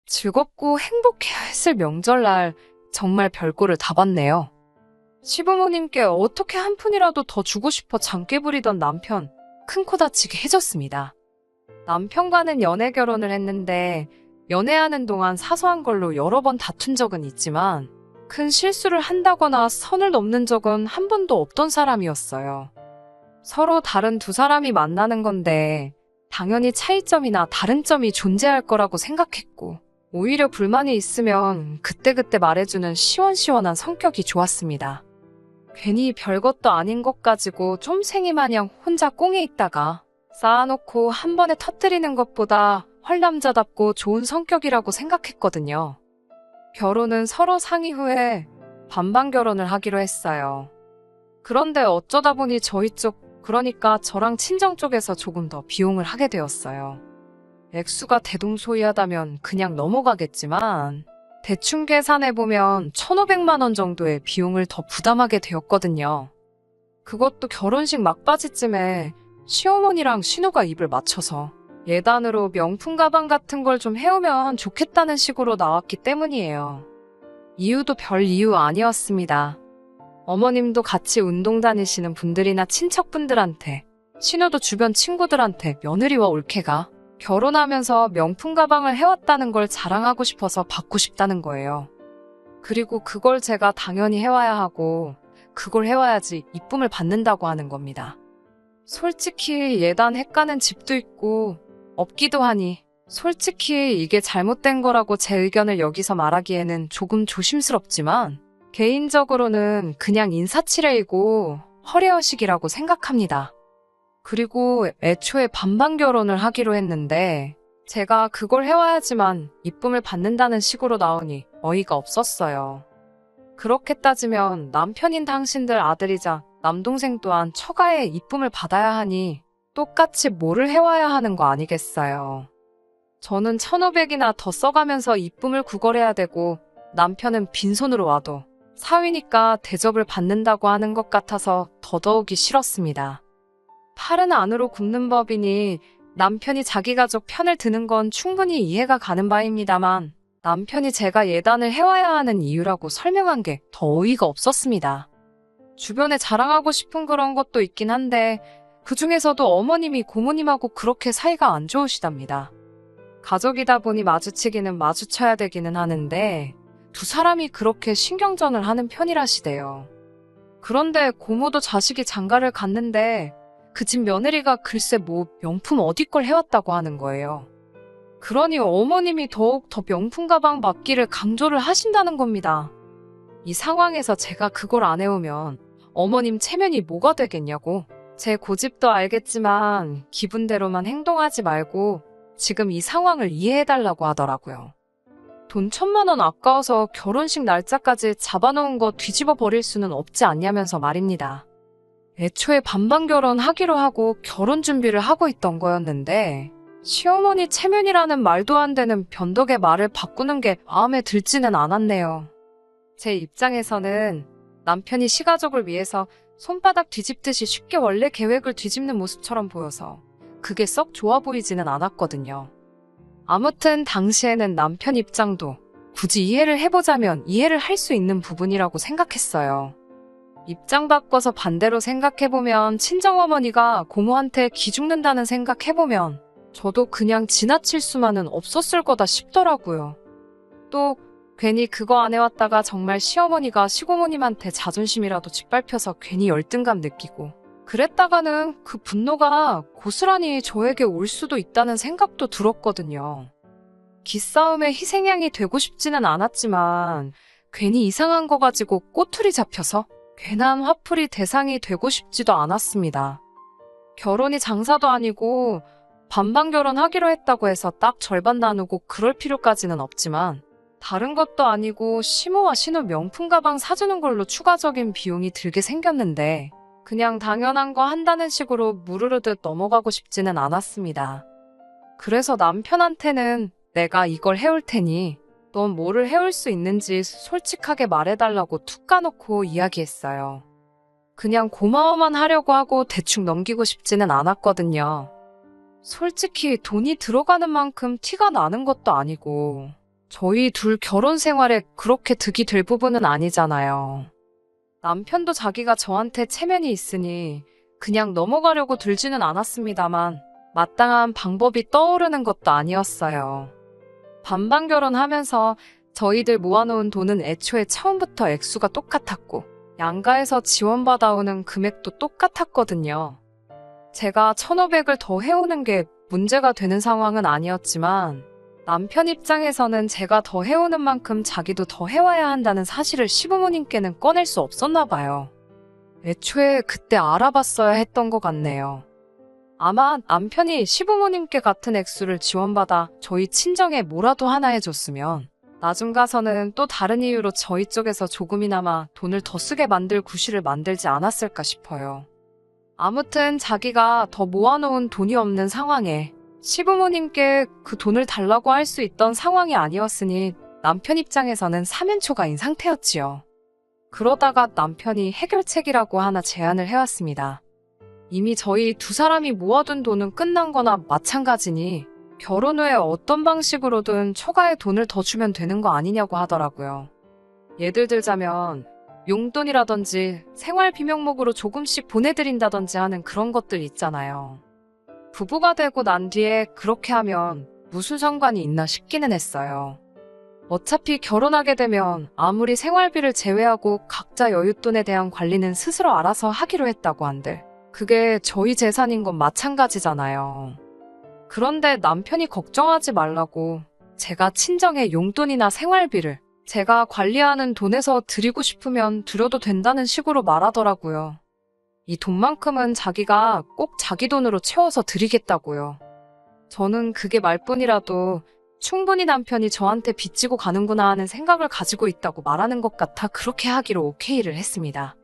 즐겁고 행복해야 했을 명절날 정말 별꼴을 다 봤네요. 시부모님께 어떻게 한 푼이라도 더 주고 싶어 장깨 부리던 남편, 큰 코 다치게 해줬습니다. 남편과는 연애 결혼을 했는데 연애하는 동안 사소한 걸로 여러 번 다툰 적은 있지만 큰 실수를 한다거나 선을 넘는 적은 한 번도 없던 사람이었어요. 서로 다른 두 사람이 만나는 건데 당연히 차이점이나 다른 점이 존재할 거라고 생각했고 오히려 불만이 있으면 그때그때 말해주는 시원시원한 성격이 좋았습니다. 괜히 별것도 아닌 것 가지고 쫌생이 마냥 혼자 꽁에 있다가 쌓아놓고 한 번에 터뜨리는 것보다 헐남자답고 좋은 성격이라고 생각했거든요. 결혼은 서로 상의 후에 반반 결혼을 하기로 했어요. 그런데 어쩌다 보니 저희 쪽, 그러니까 저랑 친정 쪽에서 조금 더 비용을 하게 되었어요. 액수가 대동소이하다면 그냥 넘어가겠지만 대충 계산해보면 1,500만 원 정도의 비용을 더 부담하게 되었거든요. 그것도 결혼식 막바지쯤에 시어머니랑 신우가 입을 맞춰서 예단으로 명품 가방 같은 걸 좀 해오면 좋겠다는 식으로 나왔기 때문이에요. 이유도 별 이유 아니었습니다. 어머님도 같이 운동 다니시는 분들이나 친척분들한테, 신우도 주변 친구들한테 며느리와 올케가 결혼하면서 명품 가방을 해왔다는 걸 자랑하고 싶어서 받고 싶다는 거예요. 그리고 그걸 제가 당연히 해와야 하고 그걸 해와야지 이쁨을 받는다고 하는 겁니다. 솔직히 예단 헷가는 집도 있고 없기도 하니 솔직히 이게 잘못된 거라고 제 의견을 여기서 말하기에는 조금 조심스럽지만 개인적으로는 그냥 인사치레이고 허례허식이라고 생각합니다. 그리고 애초에 반반 결혼을 하기로 했는데 제가 그걸 해와야지만 이쁨을 받는다는 식으로 나오니 어이가 없었어요. 그렇게 따지면 남편인 당신들 아들이자 남동생 또한 처가의 이쁨을 받아야 하니 똑같이 뭐를 해와야 하는 거 아니겠어요. 저는 1,500이나 더 써가면서 이쁨을 구걸해야 되고 남편은 빈손으로 와도 사위니까 대접을 받는다고 하는 것 같아서 더더욱이 싫었습니다. 팔은 안으로 굽는 법이니 남편이 자기 가족 편을 드는 건 충분히 이해가 가는 바입니다만 남편이 제가 예단을 해와야 하는 이유라고 설명한 게 더 어이가 없었습니다. 주변에 자랑하고 싶은 그런 것도 있긴 한데 그 중에서도 어머님이 고모님하고 그렇게 사이가 안 좋으시답니다. 가족이다 보니 마주치기는 마주쳐야 되기는 하는데 두 사람이 그렇게 신경전을 하는 편이라시대요. 그런데 고모도 자식이 장가를 갔는데 그 집 며느리가 글쎄 뭐 명품 어디 걸 해왔다고 하는 거예요. 그러니 어머님이 더욱 더 명품 가방 받기를 강조를 하신다는 겁니다. 이 상황에서 제가 그걸 안 해오면 어머님 체면이 뭐가 되겠냐고. 제 고집도 알겠지만 기분대로만 행동하지 말고 지금 이 상황을 이해해달라고 하더라고요. 돈 1,000만 원 아까워서 결혼식 날짜까지 잡아놓은 거 뒤집어 버릴 수는 없지 않냐면서 말입니다. 애초에 반반 결혼하기로 하고 결혼 준비를 하고 있던 거였는데 시어머니 체면이라는 말도 안 되는 변덕의 말을 바꾸는 게 마음에 들지는 않았네요. 제 입장에서는 남편이 시가족을 위해서 손바닥 뒤집듯이 쉽게 원래 계획을 뒤집는 모습처럼 보여서 그게 썩 좋아 보이지는 않았거든요. 아무튼 당시에는 남편 입장도 굳이 이해를 해보자면 이해를 할 수 있는 부분이라고 생각했어요. 입장 바꿔서 반대로 생각해보면 친정어머니가 고모한테 기죽는다는 생각해보면 저도 그냥 지나칠 수만은 없었을 거다 싶더라고요. 또 괜히 그거 안 해왔다가 정말 시어머니가 시고모님한테 자존심이라도 짓밟혀서 괜히 열등감 느끼고 그랬다가는 그 분노가 고스란히 저에게 올 수도 있다는 생각도 들었거든요. 기싸움의 희생양이 되고 싶지는 않았지만 괜히 이상한 거 가지고 꼬투리 잡혀서 괜한 화풀이 대상이 되고 싶지도 않았습니다. 결혼이 장사도 아니고 반반 결혼하기로 했다고 해서 딱 절반 나누고 그럴 필요까지는 없지만 다른 것도 아니고 시모와 신우 명품 가방 사주는 걸로 추가적인 비용이 들게 생겼는데 그냥 당연한 거 한다는 식으로 무르르듯 넘어가고 싶지는 않았습니다. 그래서 남편한테는 내가 이걸 해올 테니 넌 뭐를 해올 수 있는지 솔직하게 말해달라고 툭 까놓고 이야기했어요. 그냥 고마워만 하려고 하고 대충 넘기고 싶지는 않았거든요. 솔직히 돈이 들어가는 만큼 티가 나는 것도 아니고 저희 둘 결혼 생활에 그렇게 득이 될 부분은 아니잖아요. 남편도 자기가 저한테 체면이 있으니 그냥 넘어가려고 들지는 않았습니다만 마땅한 방법이 떠오르는 것도 아니었어요. 반반 결혼하면서 저희들 모아놓은 돈은 애초에 처음부터 액수가 똑같았고 양가에서 지원받아오는 금액도 똑같았거든요. 제가 1,500을 더 해오는 게 문제가 되는 상황은 아니었지만 남편 입장에서는 제가 더 해오는 만큼 자기도 더 해와야 한다는 사실을 시부모님께는 꺼낼 수 없었나 봐요. 애초에 그때 알아봤어야 했던 것 같네요. 아마 남편이 시부모님께 같은 액수를 지원받아 저희 친정에 뭐라도 하나 해줬으면 나중 가서는 또 다른 이유로 저희 쪽에서 조금이나마 돈을 더 쓰게 만들 구실을 만들지 않았을까 싶어요. 아무튼 자기가 더 모아놓은 돈이 없는 상황에 시부모님께 그 돈을 달라고 할 수 있던 상황이 아니었으니 남편 입장에서는 사면초가인 상태였지요. 그러다가 남편이 해결책이라고 하나 제안을 해왔습니다. 이미 저희 두 사람이 모아둔 돈은 끝난 거나 마찬가지니 결혼 후에 어떤 방식으로든 초과의 돈을 더 주면 되는 거 아니냐고 하더라고요. 예를 들자면 용돈이라든지 생활비 명목으로 조금씩 보내드린다든지 하는 그런 것들 있잖아요. 부부가 되고 난 뒤에 그렇게 하면 무슨 상관이 있나 싶기는 했어요. 어차피 결혼하게 되면 아무리 생활비를 제외하고 각자 여윳돈에 대한 관리는 스스로 알아서 하기로 했다고 한들 그게 저희 재산인 건 마찬가지잖아요. 그런데 남편이 걱정하지 말라고 제가 친정에 용돈이나 생활비를 제가 관리하는 돈에서 드리고 싶으면 드려도 된다는 식으로 말하더라고요. 이 돈만큼은 자기가 꼭 자기 돈으로 채워서 드리겠다고요. 저는 그게 말뿐이라도 충분히 남편이 저한테 빚지고 가는구나 하는 생각을 가지고 있다고 말하는 것 같아 그렇게 하기로 오케이를 했습니다.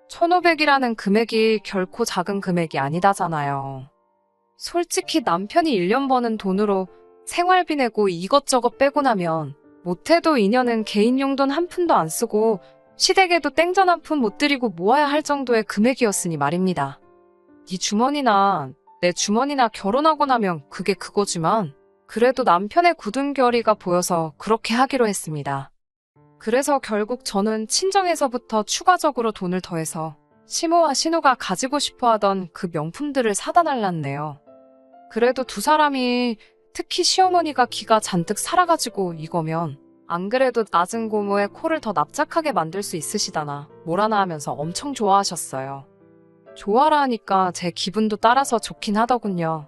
1,500이라는 금액이 결코 작은 금액이 아니다잖아요. 솔직히 남편이 1년 버는 돈으로 생활비 내고 이것저것 빼고 나면 못해도 2년은 개인 용돈 한 푼도 안 쓰고 시댁에도 땡전 한 푼 못 드리고 모아야 할 정도의 금액이었으니 말입니다. 네 주머니나 내 주머니나 결혼하고 나면 그게 그거지만 그래도 남편의 굳은 결의가 보여서 그렇게 하기로 했습니다. 그래서 결국 저는 친정에서부터 추가적으로 돈을 더해서 시모와 신우가 가지고 싶어하던 그 명품들을 사다 달랐네요. 그래도 두 사람이 특히 시어머니가 기가 잔뜩 살아가지고 이거면 안 그래도 낮은 고모의 코를 더 납작하게 만들 수 있으시다나 뭐라나 하면서 엄청 좋아하셨어요. 좋아라 하니까 제 기분도 따라서 좋긴 하더군요.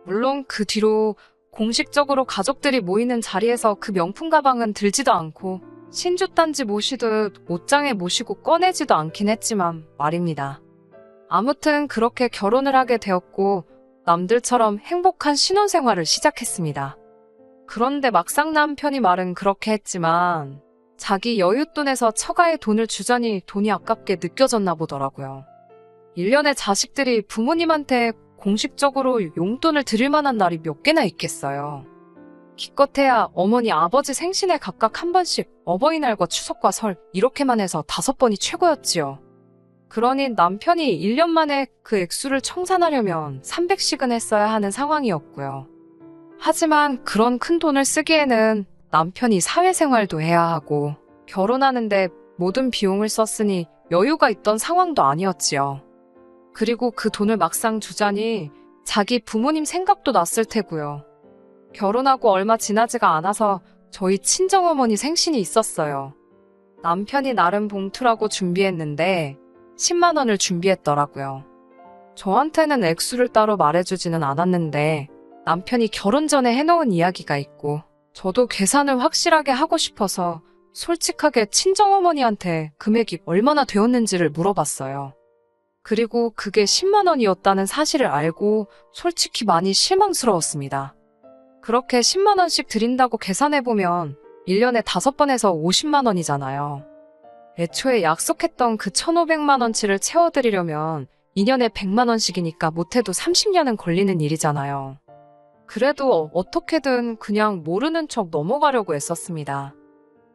물론 그 뒤로 공식적으로 가족들이 모이는 자리에서 그 명품 가방은 들지도 않고 신주단지 모시듯 옷장에 모시고 꺼내지도 않긴 했지만 말입니다. 아무튼 그렇게 결혼을 하게 되었고 남들처럼 행복한 신혼생활을 시작했습니다. 그런데 막상 남편이 말은 그렇게 했지만 자기 여윳돈에서 처가에 돈을 주자니 돈이 아깝게 느껴졌나 보더라고요. 1년에 자식들이 부모님한테 공식적으로 용돈을 드릴 만한 날이 몇 개나 있겠어요. 기껏해야 어머니 아버지 생신에 각각 한 번씩 어버이날과 추석과 설 이렇게만 해서 5번이 최고였지요. 그러니 남편이 1년 만에 그 액수를 청산하려면 300씩은 했어야 하는 상황이었고요. 하지만 그런 큰 돈을 쓰기에는 남편이 사회생활도 해야 하고 결혼하는데 모든 비용을 썼으니 여유가 있던 상황도 아니었지요. 그리고 그 돈을 막상 주자니 자기 부모님 생각도 났을 테고요. 결혼하고 얼마 지나지가 않아서 저희 친정어머니 생신이 있었어요. 남편이 나름 봉투라고 준비했는데 10만 원을 준비했더라고요. 저한테는 액수를 따로 말해주지는 않았는데 남편이 결혼 전에 해놓은 이야기가 있고 저도 계산을 확실하게 하고 싶어서 솔직하게 친정어머니한테 금액이 얼마나 되었는지를 물어봤어요. 그리고 그게 10만 원이었다는 사실을 알고 솔직히 많이 실망스러웠습니다. 그렇게 10만 원씩 드린다고 계산해보면 1년에 5번에서 50만 원이잖아요. 애초에 약속했던 그 1,500만 원치를 채워드리려면 2년에 100만 원씩이니까 못해도 30년은 걸리는 일이잖아요. 그래도 어떻게든 그냥 모르는 척 넘어가려고 애썼습니다.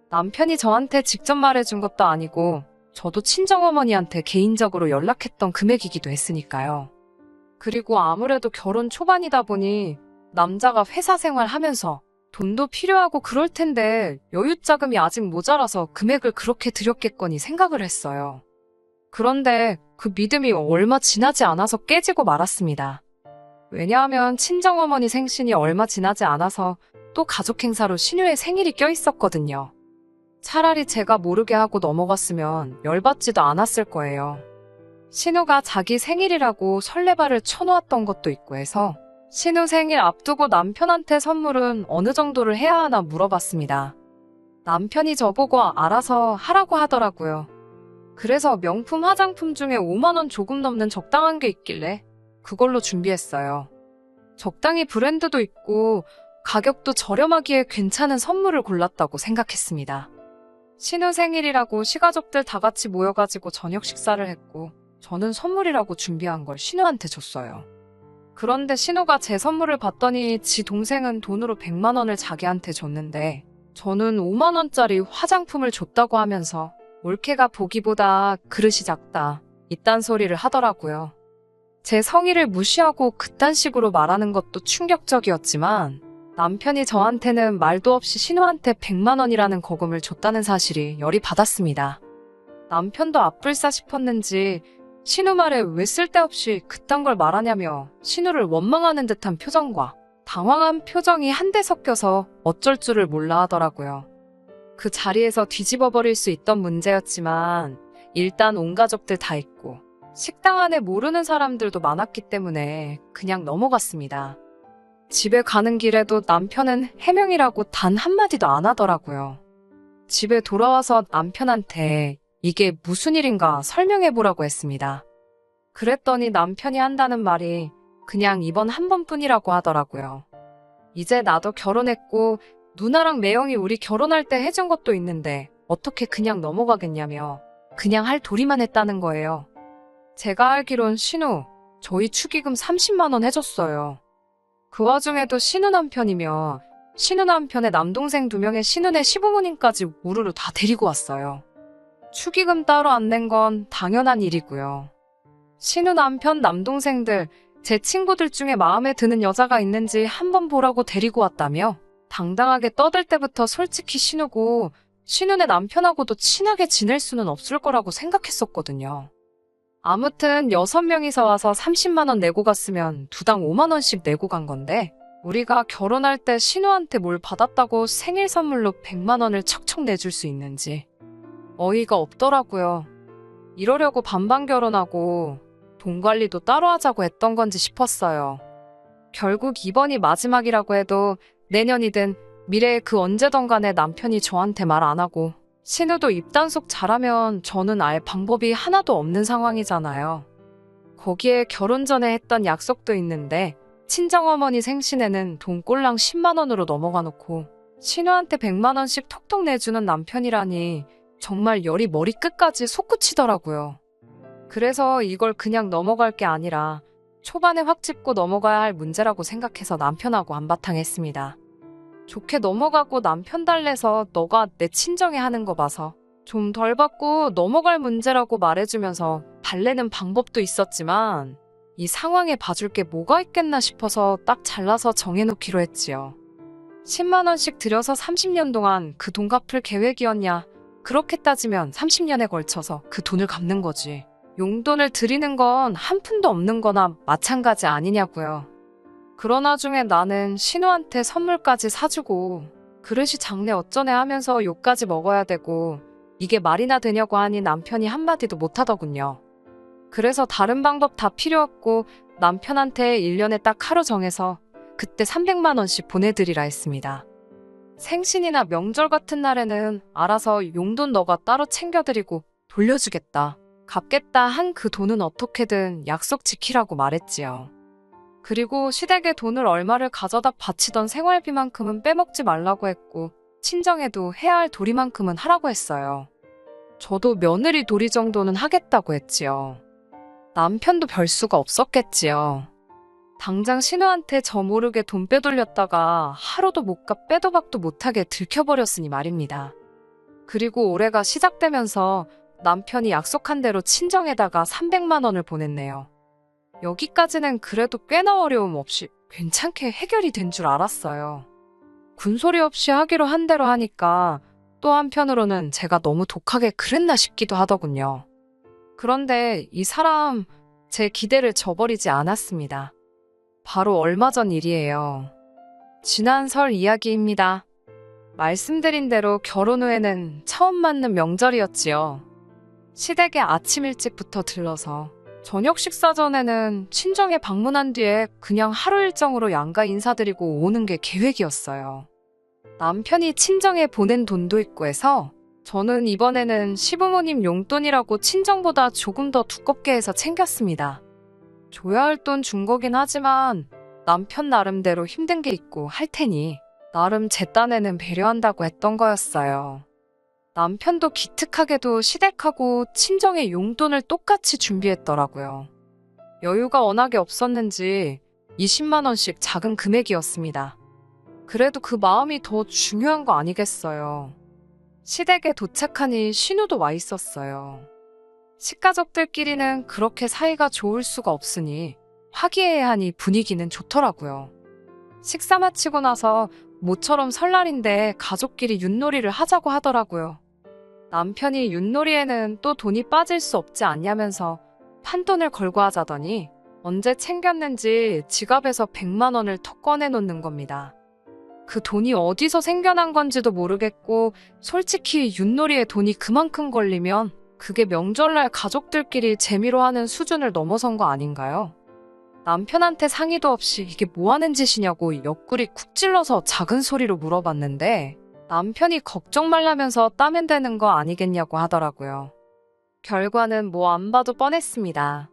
남편이 저한테 직접 말해준 것도 아니고 저도 친정어머니한테 개인적으로 연락했던 금액이기도 했으니까요. 그리고 아무래도 결혼 초반이다 보니 남자가 회사 생활하면서 돈도 필요하고 그럴 텐데 여유 자금이 아직 모자라서 금액을 그렇게 드렸겠거니 생각을 했어요. 그런데 그 믿음이 얼마 지나지 않아서 깨지고 말았습니다. 왜냐하면 친정어머니 생신이 얼마 지나지 않아서 또 가족 행사로 신우의 생일이 껴있었거든요. 차라리 제가 모르게 하고 넘어갔으면 열받지도 않았을 거예요. 신우가 자기 생일이라고 설레발을 쳐놓았던 것도 있고 해서 신우 생일 앞두고 남편한테 선물은 어느 정도를 해야 하나 물어봤습니다. 남편이 저보고 알아서 하라고 하더라고요. 그래서 명품 화장품 중에 5만 원 조금 넘는 적당한 게 있길래 그걸로 준비했어요. 적당히 브랜드도 있고 가격도 저렴하기에 괜찮은 선물을 골랐다고 생각했습니다. 신우 생일이라고 시가족들 다 같이 모여가지고 저녁 식사를 했고 저는 선물이라고 준비한 걸 신우한테 줬어요. 그런데 신우가 제 선물을 봤더니 지 동생은 돈으로 100만 원을 자기한테 줬는데 저는 5만 원짜리 화장품을 줬다고 하면서 올케가 보기보다 그릇이 작다 이딴 소리를 하더라고요. 제 성의를 무시하고 그딴 식으로 말하는 것도 충격적이었지만 남편이 저한테는 말도 없이 신우한테 100만 원이라는 거금을 줬다는 사실이 열이 받았습니다. 남편도 앞불싸 싶었는지 신우 말에 왜 쓸데없이 그딴 걸 말하냐며 신우를 원망하는 듯한 표정과 당황한 표정이 한데 섞여서 어쩔 줄을 몰라 하더라고요. 그 자리에서 뒤집어 버릴 수 있던 문제였지만 일단 온 가족들 다 있고 식당 안에 모르는 사람들도 많았기 때문에 그냥 넘어갔습니다. 집에 가는 길에도 남편은 해명이라고 단 한마디도 안 하더라고요. 집에 돌아와서 남편한테 이게 무슨 일인가 설명해보라고 했습니다. 그랬더니 남편이 한다는 말이 그냥 이번 한 번뿐이라고 하더라고요. 이제 나도 결혼했고 누나랑 매형이 우리 결혼할 때 해준 것도 있는데 어떻게 그냥 넘어가겠냐며 그냥 할 도리만 했다는 거예요. 제가 알기론 신우, 저희 축의금 30만 원 해줬어요. 그 와중에도 신우 남편이며 신우 남편의 남동생 2명의 신우네 시부모님까지 우르르 다 데리고 왔어요. 축의금 따로 안 낸 건 당연한 일이고요. 신우 남편 남동생들, 제 친구들 중에 마음에 드는 여자가 있는지 한번 보라고 데리고 왔다며 당당하게 떠들 때부터 솔직히 신우고 신우네 남편하고도 친하게 지낼 수는 없을 거라고 생각했었거든요. 아무튼 6명이서 와서 30만 원 내고 갔으면 두당 5만 원씩 내고 간 건데 우리가 결혼할 때 신우한테 뭘 받았다고 생일 선물로 100만 원을 척척 내줄 수 있는지 어이가 없더라고요. 이러려고 반반 결혼하고 돈 관리도 따로 하자고 했던 건지 싶었어요. 결국 이번이 마지막이라고 해도 내년이든 미래에 그 언제든 간에 남편이 저한테 말 안 하고 신우도 입단속 잘하면 저는 알 방법이 하나도 없는 상황이잖아요. 거기에 결혼 전에 했던 약속도 있는데 친정어머니 생신에는 돈 꼴랑 10만 원으로 넘어가 놓고 신우한테 100만 원씩 톡톡 내주는 남편이라니 정말 열이 머리끝까지 솟구치더라고요. 그래서 이걸 그냥 넘어갈 게 아니라 초반에 확 짚고 넘어가야 할 문제라고 생각해서 남편하고 한바탕 했습니다. 좋게 넘어가고 남편 달래서 너가 내 친정에 하는 거 봐서 좀 덜 받고 넘어갈 문제라고 말해주면서 달래는 방법도 있었지만 이 상황에 봐줄 게 뭐가 있겠나 싶어서 딱 잘라서 정해놓기로 했지요. 10만 원씩 들여서 30년 동안 그 돈 갚을 계획이었냐? 그렇게 따지면 30년에 걸쳐서 그 돈을 갚는 거지. 용돈을 드리는 건 한 푼도 없는 거나 마찬가지 아니냐고요. 그런 와중에 나는 신우한테 선물까지 사주고 그릇이 작네 어쩌네 하면서 욕까지 먹어야 되고 이게 말이나 되냐고 하니 남편이 한마디도 못하더군요. 그래서 다른 방법 다 필요 없고 남편한테 1년에 딱 하루 정해서 그때 300만 원씩 보내드리라 했습니다. 생신이나 명절 같은 날에는 알아서 용돈 너가 따로 챙겨드리고 돌려주겠다. 갚겠다 한 그 돈은 어떻게든 약속 지키라고 말했지요. 그리고 시댁에 돈을 얼마를 가져다 바치던 생활비만큼은 빼먹지 말라고 했고 친정에도 해야 할 도리만큼은 하라고 했어요. 저도 며느리 도리 정도는 하겠다고 했지요. 남편도 별 수가 없었겠지요. 당장 신우한테 저 모르게 돈 빼돌렸다가 하루도 못 가 빼도 박도 못하게 들켜버렸으니 말입니다. 그리고 올해가 시작되면서 남편이 약속한 대로 친정에다가 300만 원을 보냈네요. 여기까지는 그래도 꽤나 어려움 없이 괜찮게 해결이 된 줄 알았어요. 군소리 없이 하기로 한 대로 하니까 또 한편으로는 제가 너무 독하게 그랬나 싶기도 하더군요. 그런데 이 사람 제 기대를 저버리지 않았습니다. 바로 얼마 전 일이에요. 지난 설 이야기입니다. 말씀드린 대로 결혼 후에는 처음 맞는 명절이었지요. 시댁에 아침 일찍부터 들러서 저녁 식사 전에는 친정에 방문한 뒤에 그냥 하루 일정으로 양가 인사드리고 오는 게 계획이었어요. 남편이 친정에 보낸 돈도 있고 해서 저는 이번에는 시부모님 용돈이라고 친정보다 조금 더 두껍게 해서 챙겼습니다. 줘야 할 돈 준 거긴 하지만 남편 나름대로 힘든 게 있고 할 테니 나름 제 딴에는 배려한다고 했던 거였어요. 남편도 기특하게도 시댁하고 친정의 용돈을 똑같이 준비했더라고요. 여유가 워낙에 없었는지 20만 원씩 작은 금액이었습니다. 그래도 그 마음이 더 중요한 거 아니겠어요. 시댁에 도착하니 신우도 와 있었어요. 식가족들끼리는 그렇게 사이가 좋을 수가 없으니 화기애애하니 분위기는 좋더라고요. 식사 마치고 나서 모처럼 설날인데 가족끼리 윷놀이를 하자고 하더라고요. 남편이 윷놀이에는 또 돈이 빠질 수 없지 않냐면서 판돈을 걸고 하자더니 언제 챙겼는지 지갑에서 100만 원을 턱 꺼내놓는 겁니다. 그 돈이 어디서 생겨난 건지도 모르겠고 솔직히 윷놀이에 돈이 그만큼 걸리면 그게 명절날 가족들끼리 재미로 하는 수준을 넘어선 거 아닌가요? 남편한테 상의도 없이 이게 뭐 하는 짓이냐고 옆구리 쿡 찔러서 작은 소리로 물어봤는데 남편이 걱정 말라면서 따면 되는 거 아니겠냐고 하더라고요. 결과는 뭐 안 봐도 뻔했습니다.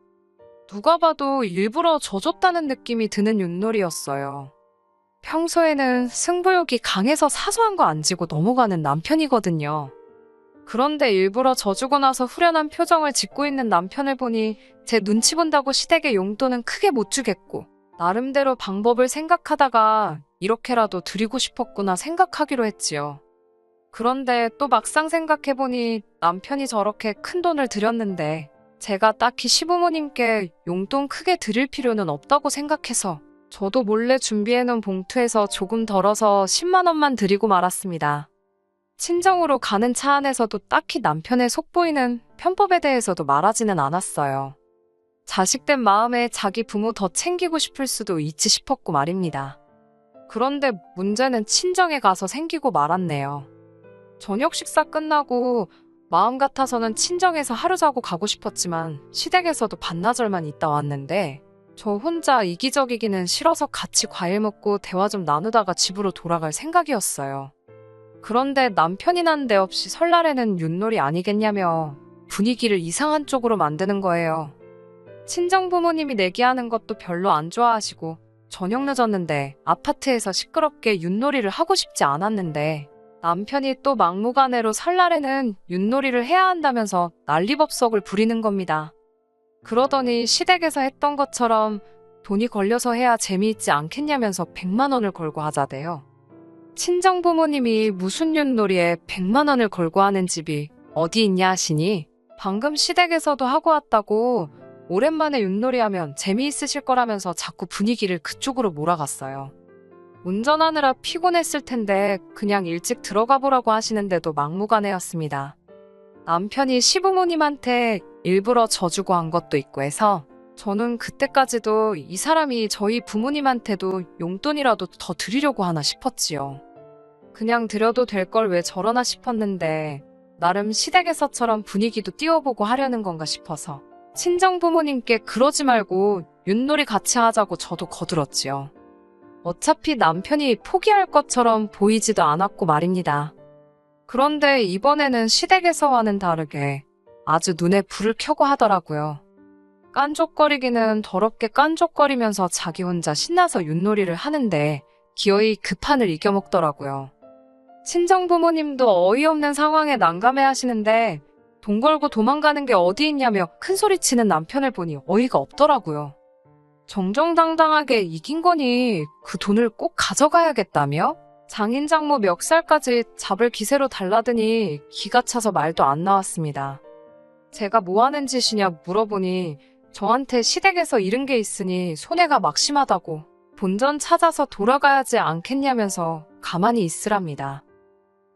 누가 봐도 일부러 져줬다는 느낌이 드는 윷놀이였어요. 평소에는 승부욕이 강해서 사소한 거 안 지고 넘어가는 남편이거든요. 그런데 일부러 져주고 나서 후련한 표정을 짓고 있는 남편을 보니 제 눈치 본다고 시댁에 용돈은 크게 못 주겠고 나름대로 방법을 생각하다가 이렇게라도 드리고 싶었구나 생각하기로 했지요. 그런데 또 막상 생각해보니 남편이 저렇게 큰 돈을 드렸는데 제가 딱히 시부모님께 용돈 크게 드릴 필요는 없다고 생각해서 저도 몰래 준비해놓은 봉투에서 조금 덜어서 10만 원만 드리고 말았습니다. 친정으로 가는 차 안에서도 딱히 남편의 속보이는 편법에 대해서도 말하지는 않았어요. 자식된 마음에 자기 부모 더 챙기고 싶을 수도 있지 싶었고 말입니다. 그런데 문제는 친정에 가서 생기고 말았네요. 저녁 식사 끝나고 마음 같아서는 친정에서 하루 자고 가고 싶었지만 시댁에서도 반나절만 있다 왔는데 저 혼자 이기적이기는 싫어서 같이 과일 먹고 대화 좀 나누다가 집으로 돌아갈 생각이었어요. 그런데 남편이 난데없이 설날에는 윷놀이 아니겠냐며 분위기를 이상한 쪽으로 만드는 거예요. 친정 부모님이 내기하는 것도 별로 안 좋아하시고 저녁 늦었는데 아파트에서 시끄럽게 윷놀이를 하고 싶지 않았는데 남편이 또 막무가내로 설날에는 윷놀이를 해야 한다면서 난리법석을 부리는 겁니다. 그러더니 시댁에서 했던 것처럼 돈이 걸려서 해야 재미있지 않겠냐면서 100만 원을 걸고 하자대요. 친정 부모님이 무슨 윷놀이에 100만 원을 걸고 하는 집이 어디 있냐 하시니 방금 시댁에서도 하고 왔다고 오랜만에 윷놀이 하면 재미있으실 거라면서 자꾸 분위기를 그쪽으로 몰아갔어요. 운전하느라 피곤했을 텐데 그냥 일찍 들어가 보라고 하시는데도 막무가내였습니다. 남편이 시부모님한테 일부러 져주고 한 것도 있고 해서 저는 그때까지도 이 사람이 저희 부모님한테도 용돈이라도 더 드리려고 하나 싶었지요. 그냥 드려도 될 걸 왜 저러나 싶었는데 나름 시댁에서처럼 분위기도 띄워보고 하려는 건가 싶어서 친정 부모님께 그러지 말고 윷놀이 같이 하자고 저도 거들었지요. 어차피 남편이 포기할 것처럼 보이지도 않았고 말입니다. 그런데 이번에는 시댁에서와는 다르게 아주 눈에 불을 켜고 하더라고요. 깐족거리기는 더럽게 깐족거리면서 자기 혼자 신나서 윷놀이를 하는데 기어이 그 판을 이겨먹더라고요. 친정 부모님도 어이없는 상황에 난감해 하시는데 돈 걸고 도망가는 게 어디 있냐며 큰소리치는 남편을 보니 어이가 없더라고요. 정정당당하게 이긴 거니 그 돈을 꼭 가져가야겠다며 장인 장모 멱살까지 잡을 기세로 달라드니 기가 차서 말도 안 나왔습니다. 제가 뭐 하는 짓이냐 물어보니 저한테 시댁에서 잃은 게 있으니 손해가 막심하다고 본전 찾아서 돌아가야지 않겠냐면서 가만히 있으랍니다.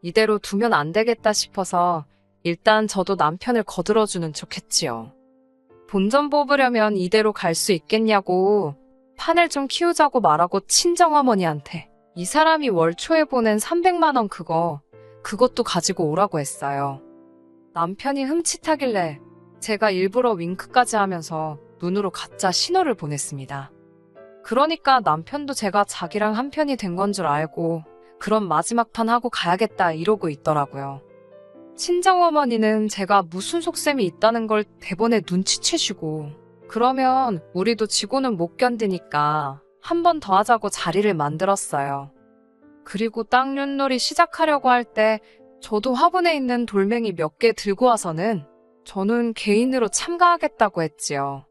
이대로 두면 안 되겠다 싶어서 일단 저도 남편을 거들어주는 척 했지요. 본전 뽑으려면 이대로 갈 수 있겠냐고 판을 좀 키우자고 말하고 친정어머니한테 이 사람이 월 초에 보낸 300만 원 그것도 가지고 오라고 했어요. 남편이 흠칫하길래 제가 일부러 윙크까지 하면서 눈으로 가짜 신호를 보냈습니다. 그러니까 남편도 제가 자기랑 한편이 된 건 줄 알고 그럼 마지막 판 하고 가야겠다 이러고 있더라고요. 친정어머니는 제가 무슨 속셈이 있다는 걸 대본에 눈치채시고 그러면 우리도 지고는 못 견디니까 한 번 더 하자고 자리를 만들었어요. 그리고 땅 윷놀이 시작하려고 할 때 저도 화분에 있는 돌멩이 몇 개 들고 와서는 저는 개인으로 참가하겠다고 했지요.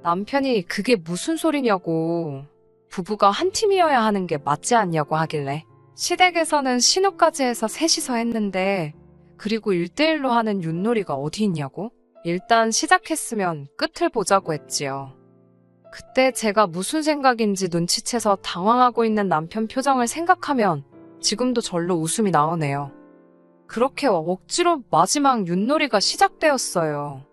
남편이 그게 무슨 소리냐고 부부가 한 팀이어야 하는 게 맞지 않냐고 하길래 시댁에서는 신호까지 해서 셋이서 했는데 그리고 1대1로 하는 윷놀이가 어디 있냐고? 일단 시작했으면 끝을 보자고 했지요. 그때 제가 무슨 생각인지 눈치채서 당황하고 있는 남편 표정을 생각하면 지금도 절로 웃음이 나오네요. 그렇게 억지로 마지막 윷놀이가 시작되었어요.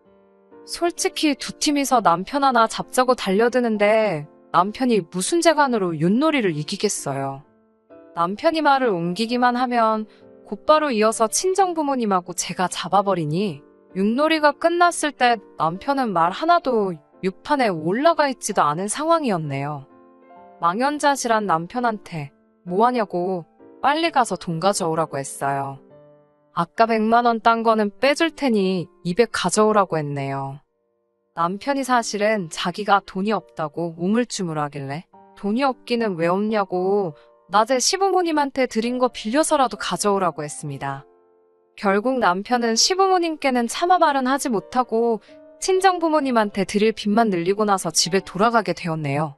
솔직히 두 팀이서 남편 하나 잡자고 달려드는데 남편이 무슨 재간으로 윷놀이를 이기겠어요. 남편이 말을 옮기기만 하면 곧바로 이어서 친정부모님하고 제가 잡아버리니 윷놀이가 끝났을 때 남편은 말 하나도 육판에 올라가 있지도 않은 상황이었네요. 망연자실한 남편한테 뭐하냐고 빨리 가서 돈 가져오라고 했어요. 아까 100만 원 딴 거는 빼줄 테니 200 가져오라고 했네요. 남편이 사실은 자기가 돈이 없다고 우물쭈물하길래 돈이 없기는 왜 없냐고 낮에 시부모님한테 드린 거 빌려서라도 가져오라고 했습니다. 결국 남편은 시부모님께는 차마 말은 하지 못하고 친정부모님한테 드릴 빚만 늘리고 나서 집에 돌아가게 되었네요.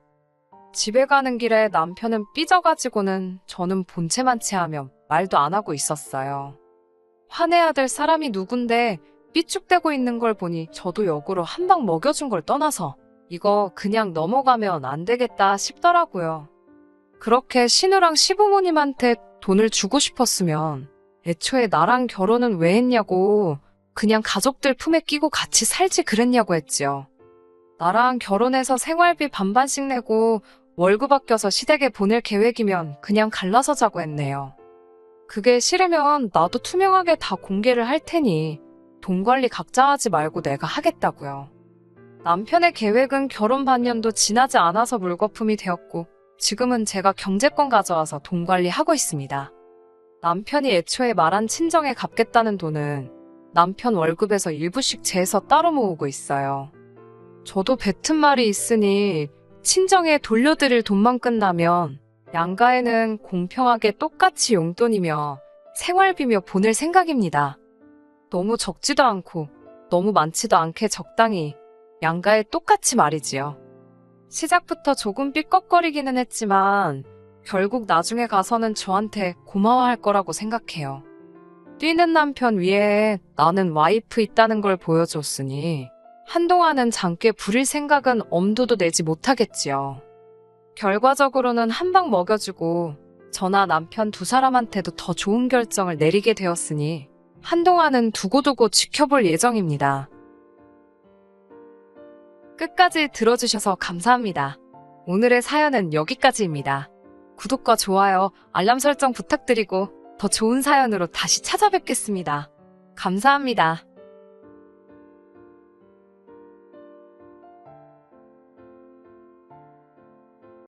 집에 가는 길에 남편은 삐져가지고는 저는 본체만 체하며 말도 안 하고 있었어요. 화내야 될 사람이 누군데 삐죽대고 있는 걸 보니 저도 역으로 한 방 먹여준 걸 떠나서 이거 그냥 넘어가면 안 되겠다 싶더라고요. 그렇게 신우랑 시부모님한테 돈을 주고 싶었으면 애초에 나랑 결혼은 왜 했냐고 그냥 가족들 품에 끼고 같이 살지 그랬냐고 했지요. 나랑 결혼해서 생활비 반반씩 내고 월급 아껴서 시댁에 보낼 계획이면 그냥 갈라서 자고 했네요. 그게 싫으면 나도 투명하게 다 공개를 할 테니 돈 관리 각자 하지 말고 내가 하겠다고요. 남편의 계획은 결혼 반년도 지나지 않아서 물거품이 되었고 지금은 제가 경제권 가져와서 돈 관리하고 있습니다. 남편이 애초에 말한 친정에 갚겠다는 돈은 남편 월급에서 일부씩 재서 따로 모으고 있어요. 저도 뱉은 말이 있으니 친정에 돌려드릴 돈만 끝나면 양가에는 공평하게 똑같이 용돈이며 생활비며 보낼 생각입니다. 너무 적지도 않고 너무 많지도 않게 적당히 양가에 똑같이 말이지요. 시작부터 조금 삐걱거리기는 했지만 결국 나중에 가서는 저한테 고마워할 거라고 생각해요. 뛰는 남편 위에 나는 와이프 있다는 걸 보여줬으니 한동안은 장께 부릴 생각은 엄두도 내지 못하겠지요. 결과적으로는 한 방 먹여주고 저나 남편 두 사람한테도 더 좋은 결정을 내리게 되었으니 한동안은 두고두고 지켜볼 예정입니다. 끝까지 들어주셔서 감사합니다. 오늘의 사연은 여기까지입니다. 구독과 좋아요, 알람 설정 부탁드리고 더 좋은 사연으로 다시 찾아뵙겠습니다. 감사합니다.